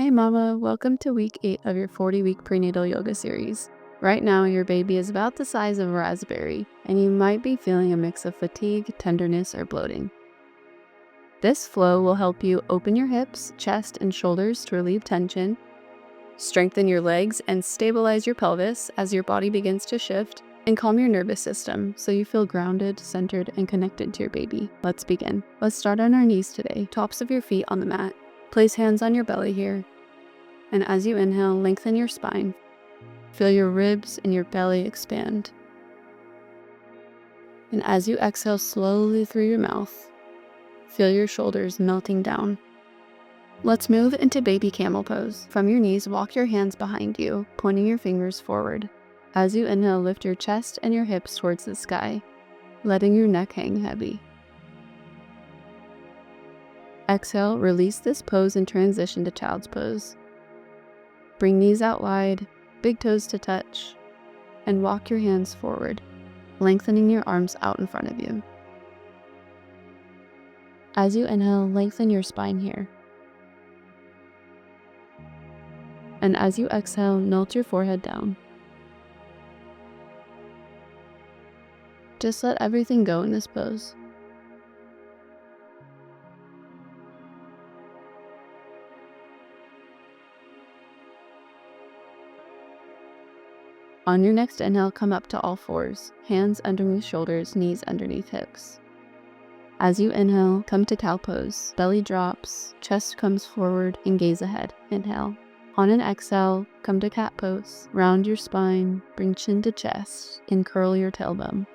Hey mama, welcome to week 8 of your 40-week prenatal yoga series. Right now, your baby is about the size of a raspberry, and you might be feeling a mix of fatigue, tenderness, or bloating. This flow will help you open your hips, chest, and shoulders to relieve tension, strengthen your legs, and stabilize your pelvis as your body begins to shift, and calm your nervous system so you feel grounded, centered, and connected to your baby. Let's begin. Let's start on our knees today, tops of your feet on the mat. Place hands on your belly here. And as you inhale, lengthen your spine. Feel your ribs and your belly expand. And as you exhale slowly through your mouth, feel your shoulders melting down. Let's move into baby camel pose. From your knees, walk your hands behind you, pointing your fingers forward. As you inhale, lift your chest and your hips towards the sky, letting your neck hang heavy. Exhale, release this pose and transition to child's pose. Bring knees out wide, big toes to touch, and walk your hands forward, lengthening your arms out in front of you. As you inhale, lengthen your spine here. And as you exhale, melt your forehead down. Just let everything go in this pose. On your next inhale, come up to all fours, hands underneath shoulders, knees underneath hips. As you inhale, come to cow pose, belly drops, chest comes forward, and gaze ahead. Inhale. On an exhale, come to cat pose, round your spine, bring chin to chest, and curl your tailbone.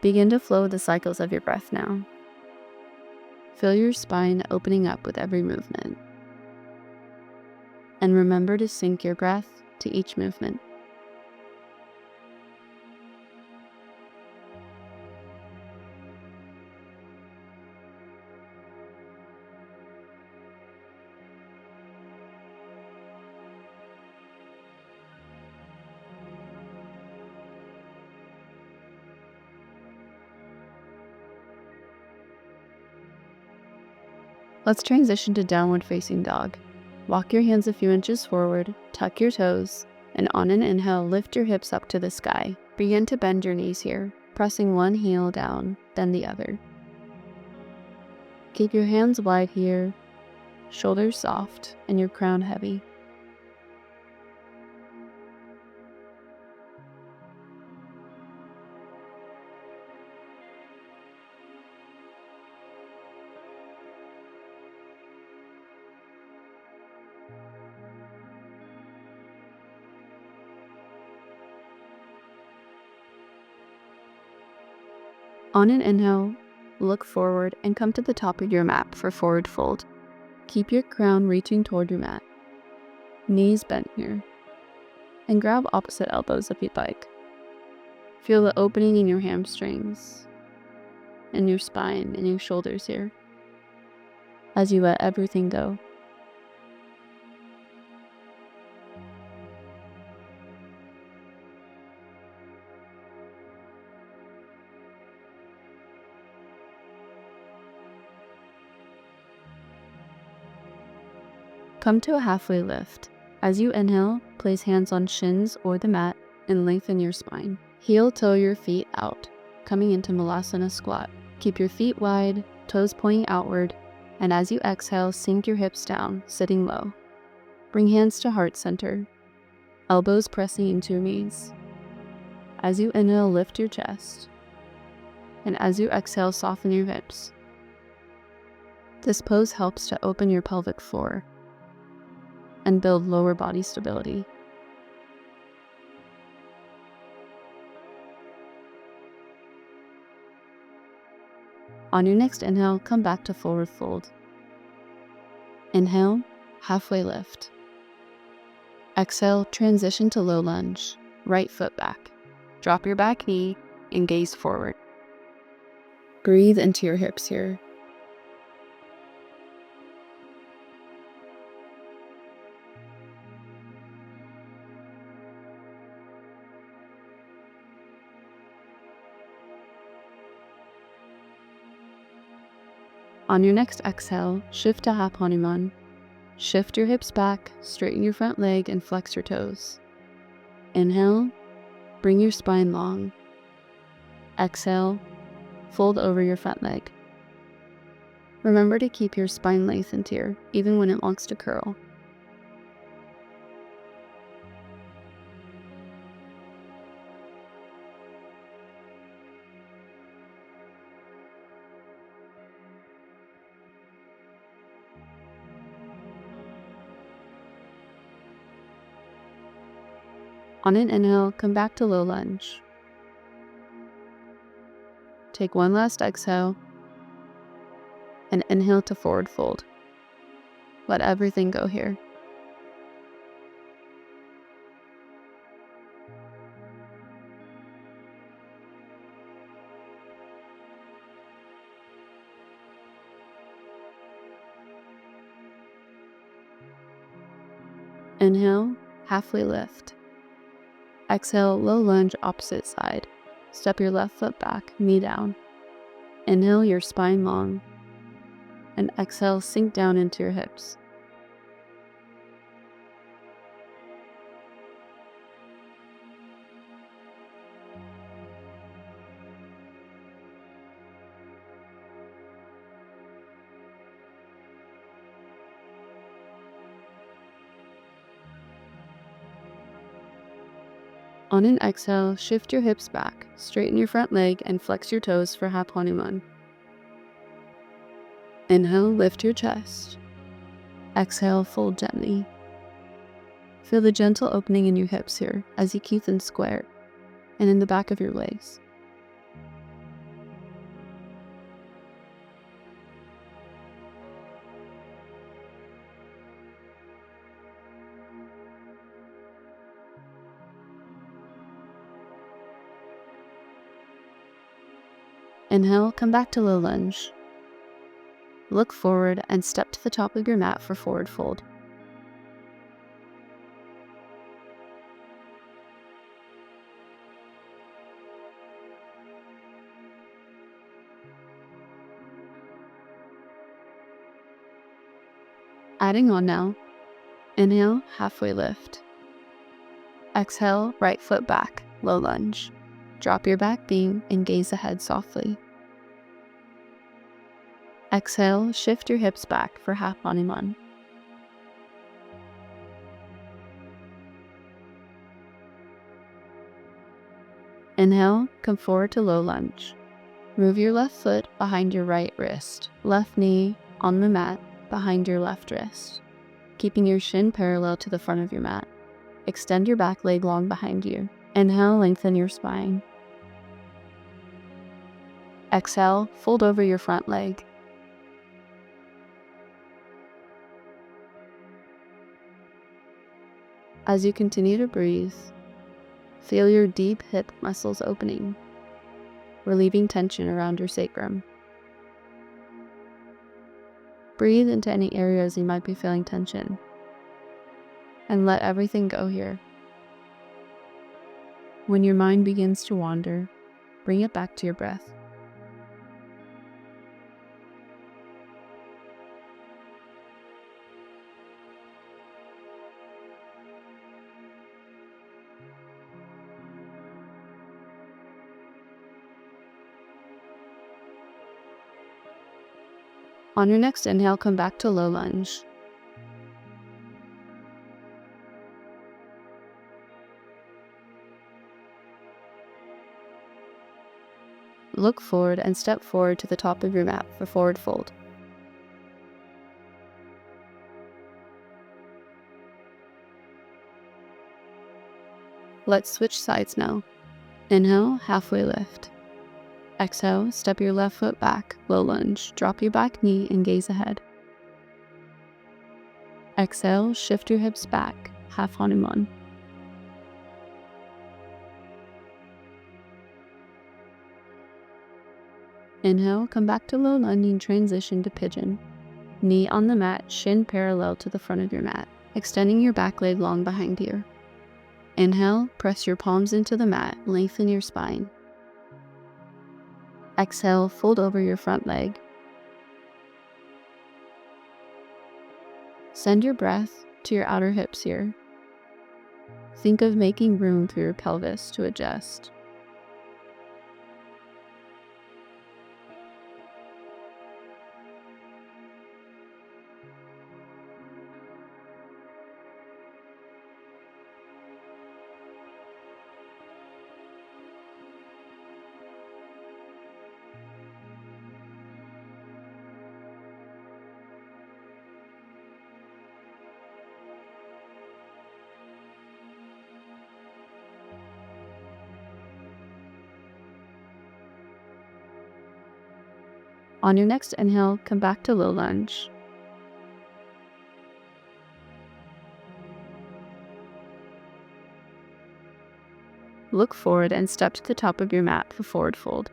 Begin to flow with the cycles of your breath now. Feel your spine opening up with every movement. And remember to sync your breath to each movement. Let's transition to downward facing dog. Walk your hands a few inches forward, tuck your toes, and on an inhale, lift your hips up to the sky. Begin to bend your knees here, pressing one heel down, then the other. Keep your hands wide here, shoulders soft, and your crown heavy. On an inhale, look forward and come to the top of your mat for forward fold. Keep your crown reaching toward your mat. Knees bent here. And grab opposite elbows if you'd like. Feel the opening in your hamstrings, and your spine and your shoulders here, as you let everything go. Come to a halfway lift. As you inhale, place hands on shins or the mat and lengthen your spine. Heel toe your feet out, coming into Malasana squat. Keep your feet wide, toes pointing outward, and as you exhale, sink your hips down, sitting low. Bring hands to heart center, elbows pressing into your knees. As you inhale, lift your chest, and as you exhale, soften your hips. This pose helps to open your pelvic floor and build lower body stability. On your next inhale, come back to forward fold. Inhale, halfway lift. Exhale, transition to low lunge, right foot back. Drop your back knee and gaze forward. Breathe into your hips here. On your next exhale, shift to half Hanuman. Shift your hips back, straighten your front leg, and flex your toes. Inhale, bring your spine long. Exhale, fold over your front leg. Remember to keep your spine lengthened here, even when it wants to curl. On an inhale, come back to low lunge. Take one last exhale and inhale to forward fold. Let everything go here. Inhale, halfway lift. Exhale, low lunge, opposite side. Step your left foot back, knee down. Inhale, your spine long. And exhale, sink down into your hips. On an exhale, shift your hips back, straighten your front leg, and flex your toes for half Hanuman. Inhale, lift your chest. Exhale, fold gently. Feel the gentle opening in your hips here as you keep them square and in the back of your legs. Inhale, come back to low lunge. Look forward and step to the top of your mat for forward fold. Adding on now. Inhale, halfway lift. Exhale, right foot back, low lunge. Drop your back beam and gaze ahead softly. Exhale, shift your hips back for half Hanuman. Inhale, come forward to low lunge. Move your left foot behind your right wrist, left knee on the mat behind your left wrist, keeping your shin parallel to the front of your mat. Extend your back leg long behind you. Inhale, lengthen your spine. Exhale, fold over your front leg. As you continue to breathe, feel your deep hip muscles opening, relieving tension around your sacrum. Breathe into any areas you might be feeling tension, and let everything go here. When your mind begins to wander, bring it back to your breath. On your next inhale, come back to low lunge. Look forward and step forward to the top of your mat for forward fold. Let's switch sides now. Inhale, halfway lift. Exhale, step your left foot back, low lunge. Drop your back knee and gaze ahead. Exhale, shift your hips back, half Hanuman. Inhale, come back to low lunge and transition to pigeon. Knee on the mat, shin parallel to the front of your mat, extending your back leg long behind you. Inhale, press your palms into the mat, lengthen your spine. Exhale, fold over your front leg. Send your breath to your outer hips here. Think of making room through your pelvis to adjust. On your next inhale, come back to low lunge. Look forward and step to the top of your mat for forward fold.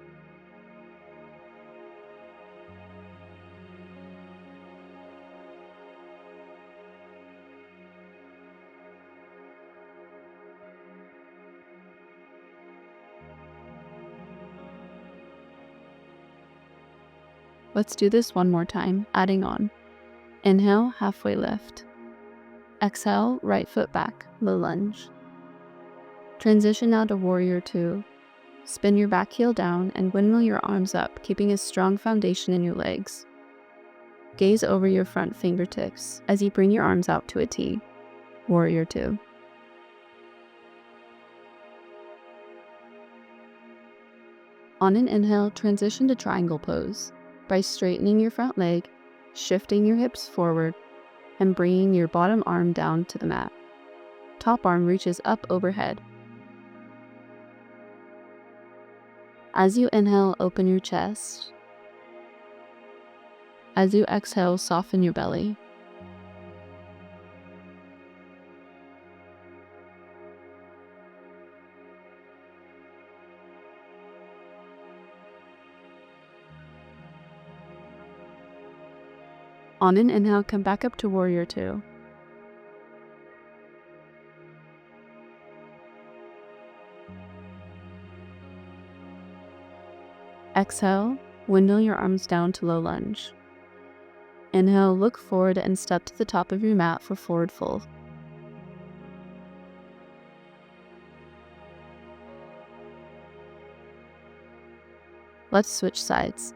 Let's do this one more time, adding on. Inhale, halfway lift. Exhale, right foot back, low lunge. Transition now to warrior two. Spin your back heel down and windmill your arms up, keeping a strong foundation in your legs. Gaze over your front fingertips as you bring your arms out to a T. Warrior two. On an inhale, transition to triangle pose by straightening your front leg, shifting your hips forward, and bringing your bottom arm down to the mat. Top arm reaches up overhead. As you inhale, open your chest. As you exhale, soften your belly. On an inhale, come back up to warrior two. Exhale, windmill your arms down to low lunge. Inhale, look forward and step to the top of your mat for forward fold. Let's switch sides.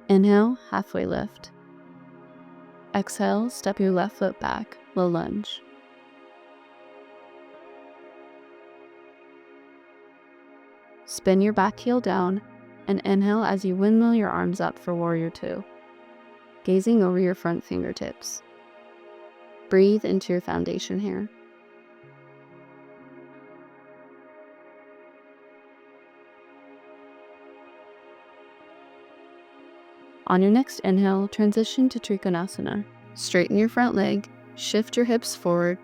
Inhale, halfway lift. Exhale, step your left foot back, low lunge. Spin your back heel down and inhale as you windmill your arms up for warrior two, gazing over your front fingertips. Breathe into your foundation here. On your next inhale, transition to Trikonasana. Straighten your front leg, shift your hips forward,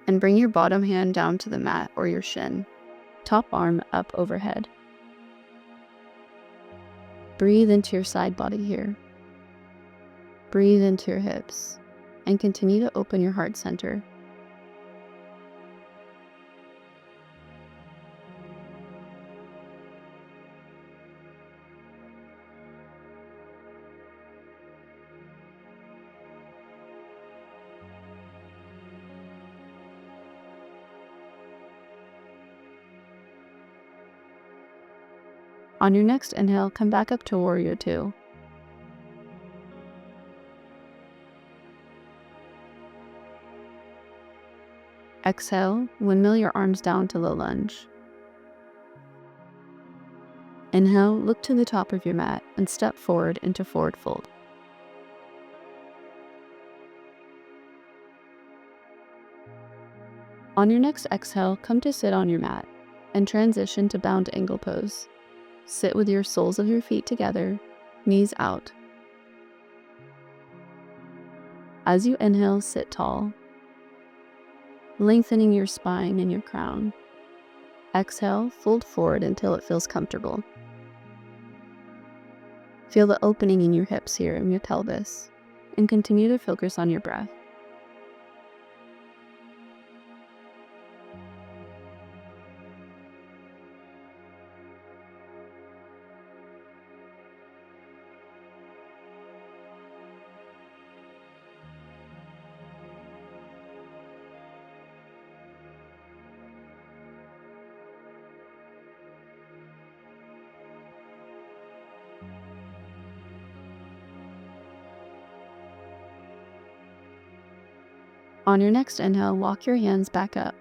and bring your bottom hand down to the mat or your shin. Top arm up overhead. Breathe into your side body here. Breathe into your hips, and continue to open your heart center. On your next inhale, come back up to warrior two. Exhale, windmill your arms down to low lunge. Inhale, look to the top of your mat and step forward into forward fold. On your next exhale, come to sit on your mat and transition to bound angle pose. Sit with your soles of your feet together, knees out. As you inhale, sit tall, lengthening your spine and your crown. Exhale, fold forward until it feels comfortable. Feel the opening in your hips here and your pelvis, and continue to focus on your breath. On your next inhale, walk your hands back up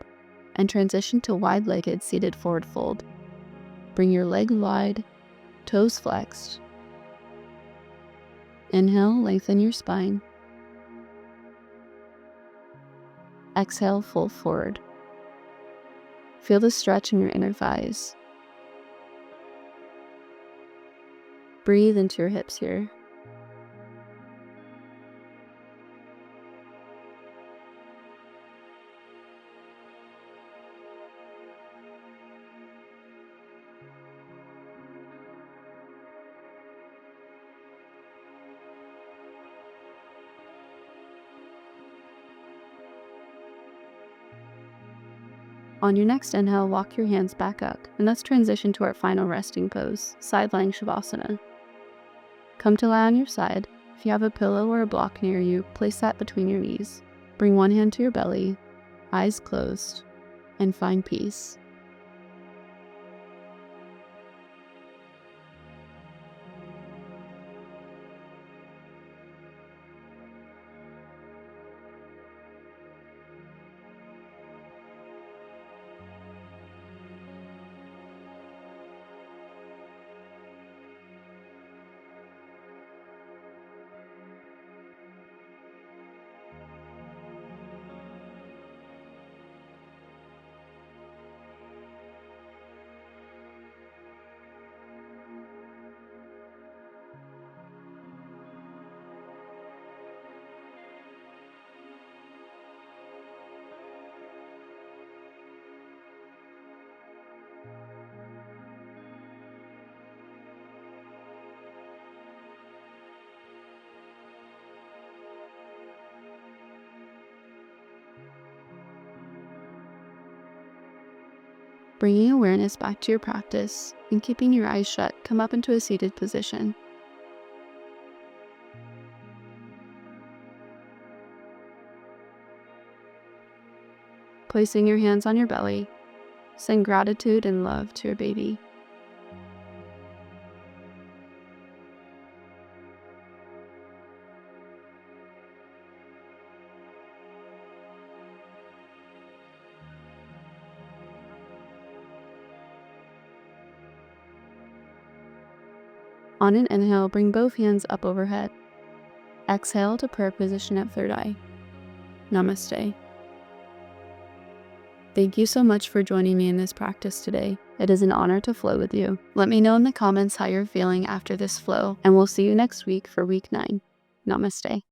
and transition to wide-legged seated forward fold. Bring your leg wide, toes flexed. Inhale, lengthen your spine. Exhale, fold forward. Feel the stretch in your inner thighs. Breathe into your hips here. On your next inhale, walk your hands back up, and let's transition to our final resting pose, side lying Shavasana. Come to lie on your side. If you have a pillow or a block near you, place that between your knees. Bring one hand to your belly, eyes closed, and find peace. Bringing awareness back to your practice and keeping your eyes shut, come up into a seated position. Placing your hands on your belly, send gratitude and love to your baby. On an inhale, bring both hands up overhead. Exhale to prayer position at third eye. Namaste. Thank you so much for joining me in this practice today. It is an honor to flow with you. Let me know in the comments how you're feeling after this flow, and we'll see you next week for week 9. Namaste.